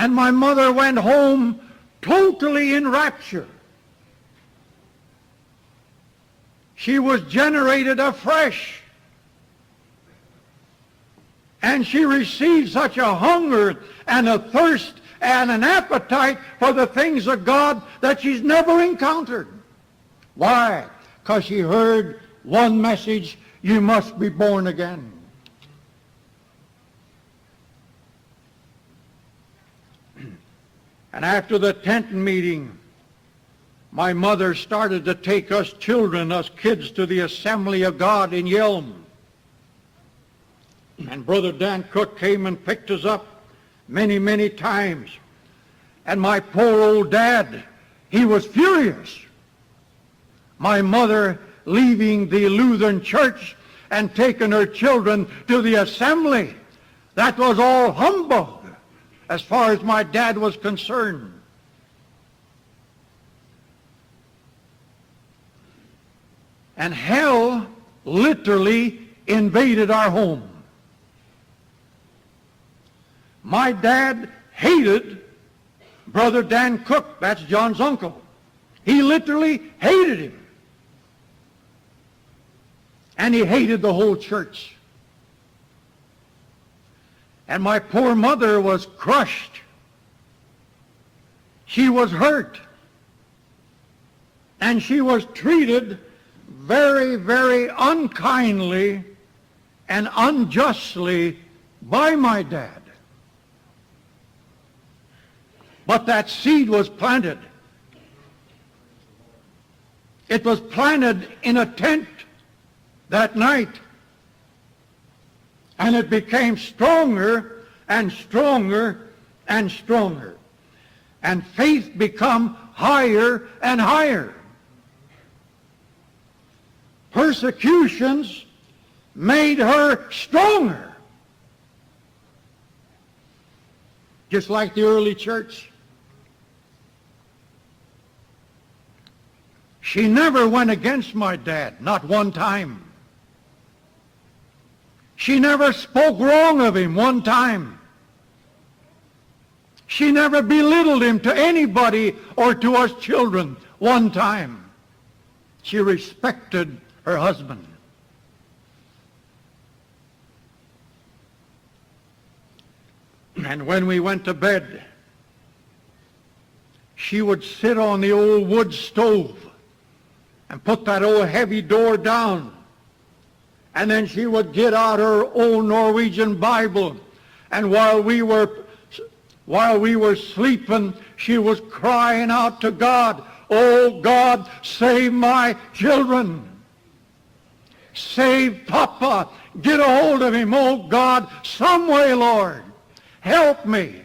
And my mother went home totally in rapture. She was generated afresh. And she received such a hunger and a thirst and an appetite for the things of God that she's never encountered. Why? Because she heard one message: you must be born again. And after the tent meeting, my mother started to take us children, us kids, to the Assembly of God in Yelm. And Brother Dan Cook came and picked us up many, many times. And my poor old dad, he was furious. My mother leaving the Lutheran church and taking her children to the assembly. That was all humbug as far as my dad was concerned. And hell literally invaded our home. My dad hated Brother Dan Cook. That's John's uncle. He literally hated him. And he hated the whole church. And my poor mother was crushed. She was hurt. And she was treated very, very unkindly and unjustly by my dad. But that seed was planted. It was planted in a tent that night. And it became stronger and stronger and stronger. And faith become higher and higher. Persecutions made her stronger. Just like the early church. She never went against my dad, not one time. She never spoke wrong of him one time. She never belittled him to anybody or to us children one time. She respected her husband. And when we went to bed, she would sit on the old wood stove and put that old heavy door down. And then she would get out her old Norwegian Bible. And while we were sleeping, she was crying out to God, "Oh God, save my children. Save Papa. Get a hold of him, oh God, some way, Lord. Help me."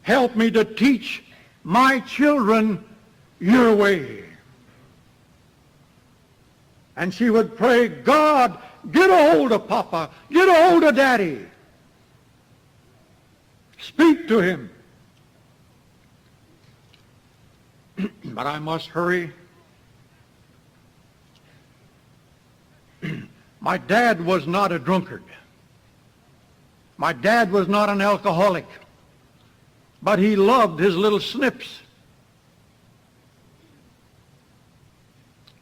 Help me to teach my children your way. And she would pray, "God, get a hold of Papa. Get a hold of Daddy. Speak to him." But I must hurry. My dad was not a drunkard. My dad was not an alcoholic. But he loved his little snips.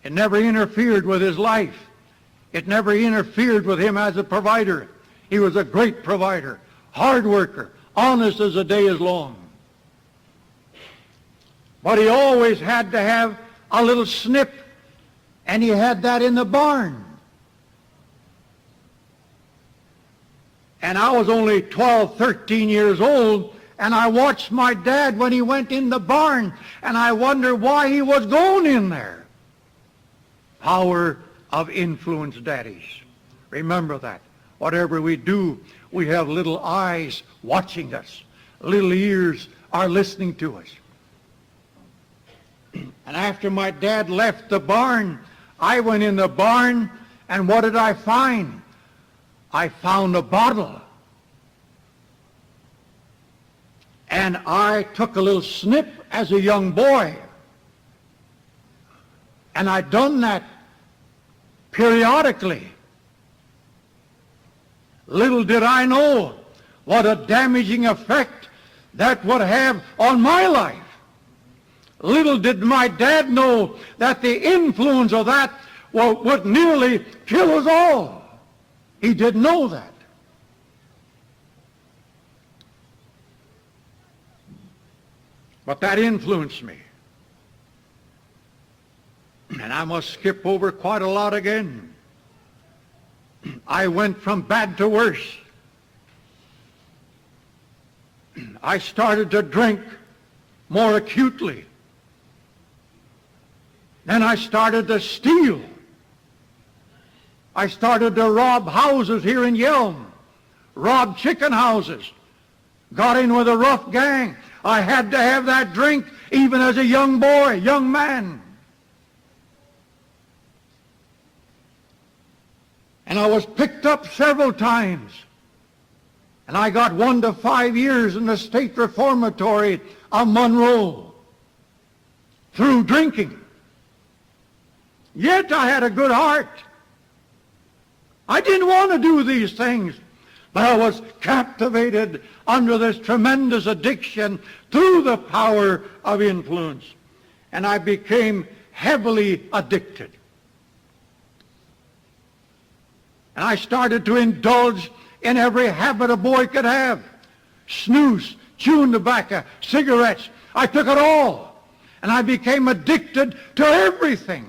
It never interfered with his life. It never interfered with him as a provider. He was a great provider, hard worker, honest as the day is long. But he always had to have a little snip, and he had that in the barn. And I was only 12, 13 years old, and I watched my dad when he went in the barn, and I wondered why he was going in there. Power of influence, daddies. Remember that. Whatever we do, we have little eyes watching us. Little ears are listening to us. And after my dad left the barn, I went in the barn, and what did I find? I found a bottle. And I took a little snip as a young boy. And I'd done that periodically. Little did I know what a damaging effect that would have on my life. Little did my dad know that the influence of that would nearly kill us all. He didn't know that. But that influenced me. And I must skip over quite a lot again. I went from bad to worse. I started to drink more acutely. Then I started to steal. I started to rob houses here in Yelm, rob chicken houses, got in with a rough gang. I had to have that drink even as a young boy, young man. And I was picked up several times. And I got 1 to 5 years in the state reformatory of Monroe through drinking. Yet I had a good heart. I didn't want to do these things, but I was captivated under this tremendous addiction through the power of influence. And I became heavily addicted. And I started to indulge in every habit a boy could have. Snooze, chewing tobacco, cigarettes. I took it all. And I became addicted to everything.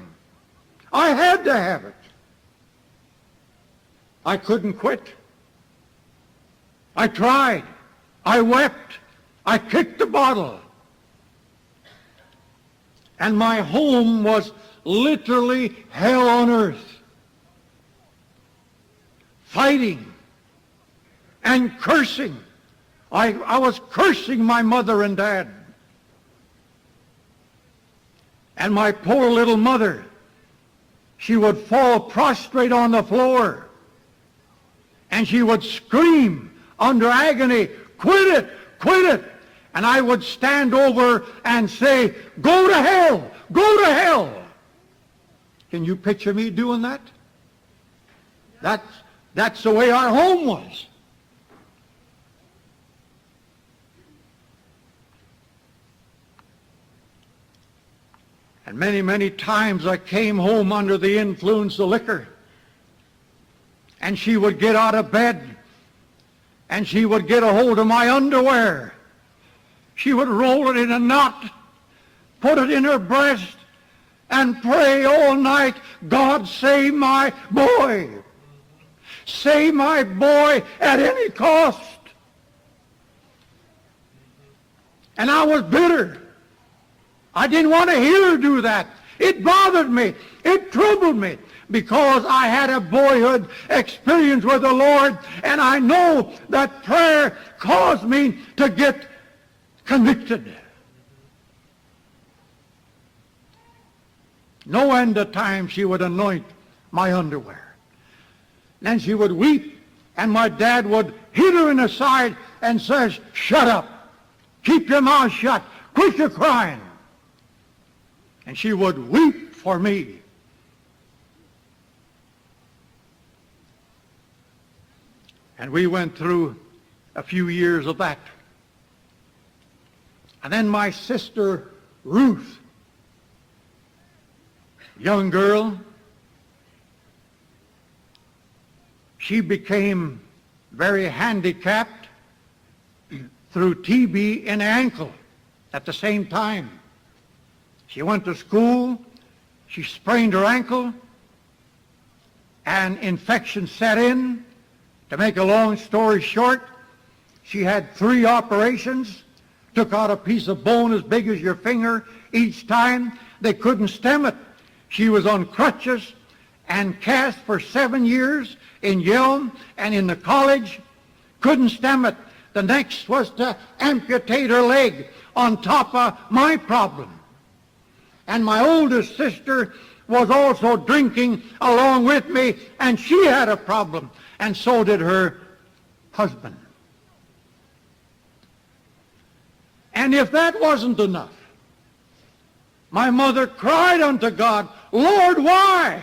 I had to have it. I couldn't quit. I tried. I wept. I kicked the bottle. And my home was literally hell on earth. Fighting and cursing. I was cursing my mother and dad. And my poor little mother, she would fall prostrate on the floor. And she would scream under agony, "Quit it, quit it." And I would stand over and say, "Go to hell, go to hell." Can you picture me doing that? That's the way our home was. And many, many times I came home under the influence of liquor. And she would get out of bed, and she would get a hold of my underwear. She would roll it in a knot, put it in her breast, and pray all night, "God, save my boy. Save my boy at any cost." And I was bitter. I didn't want to hear her do that. It bothered me. It troubled me because I had a boyhood experience with the Lord, and I know that prayer caused me to get convicted. No end of time she would anoint my underwear. Then she would weep, and my dad would hit her in the side and says, "Shut up. Keep your mouth shut. Quit your crying." And she would weep for me. And we went through a few years of that. And then my sister Ruth, young girl, she became very handicapped through TB in the ankle at the same time. She went to school, she sprained her ankle, and infection set in. To make a long story short, she had 3 operations, took out a piece of bone as big as your finger each time. They couldn't stem it. She was on crutches and cast for 7 years in Yelm and in the college. Couldn't stem it. The next was to amputate her leg on top of my problem. And my oldest sister was also drinking along with me, and she had a problem, and so did her husband. And if that wasn't enough, my mother cried unto God, "Lord, why?